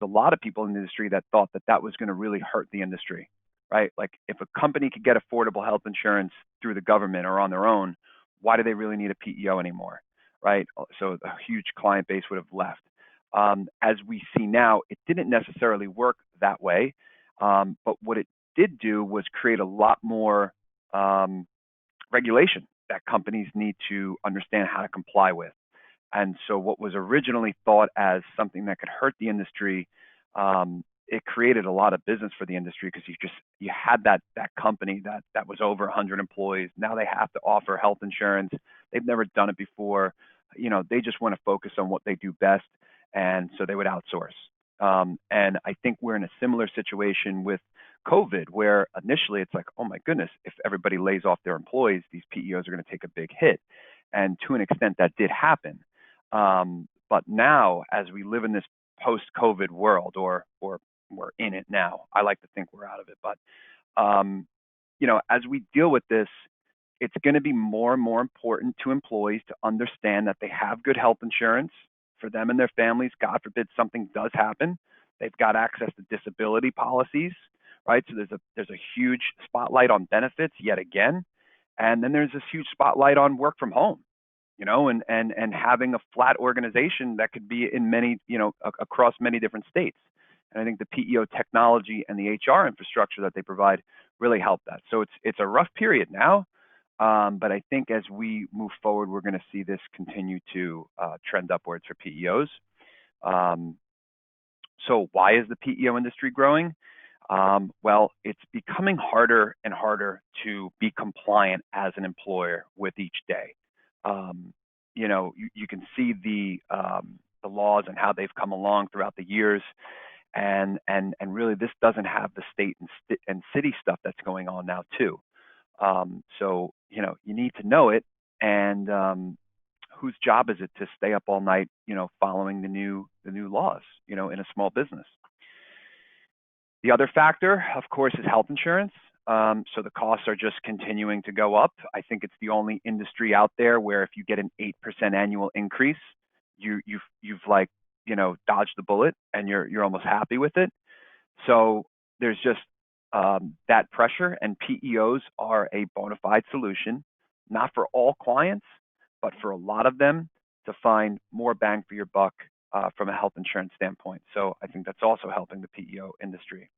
a lot of people in the industry that thought that that was going to really hurt the industry, right? Like if a company could get affordable health insurance through the government or on their own, why do they really need a PEO anymore, right? So a huge client base would have left. As we see now, it didn't necessarily work that way, but what it did do was create a lot more um, regulation that companies need to understand how to comply with. And so what was originally thought as something that could hurt the industry, it created a lot of business for the industry because you had that company that was over 100 employees. Now they have to offer health insurance. They've never done it before. They just want to focus on what they do best, and so they would outsource. And I think we're in a similar situation with COVID, where initially it's like, oh my goodness, if everybody lays off their employees, these PEOs are going to take a big hit. And to an extent, that did happen. But now, as we live in this post-COVID world, or we're in it now, I like to think we're out of it. But as we deal with this, it's going to be more and more important to employees to understand that they have good health insurance for them and their families. God forbid something does happen, they've got access to disability policies, right? So there's a huge spotlight on benefits yet again, and then there's this huge spotlight on work from home, and having a flat organization that could be in many, across many different states. And I think the PEO technology and the HR infrastructure that they provide really help that. So it's a rough period now, but I think as we move forward, we're going to see this continue to trend upwards for PEOs. So why is the PEO industry growing? Well, it's becoming harder and harder to be compliant as an employer with each day. You can see the laws and how they've come along throughout the years, and really this doesn't have the state and city stuff that's going on now too. So you need to know it, and whose job is it to stay up all night, following the new laws, in a small business. The other factor, of course, is health insurance. So the costs are just continuing to go up. I think it's the only industry out there where if you get an 8% annual increase, you've like, dodged the bullet and you're almost happy with it. So there's just that pressure, and PEOs are a bona fide solution, not for all clients, but for a lot of them, to find more bang for your buck from a health insurance standpoint. So I think that's also helping the PEO industry.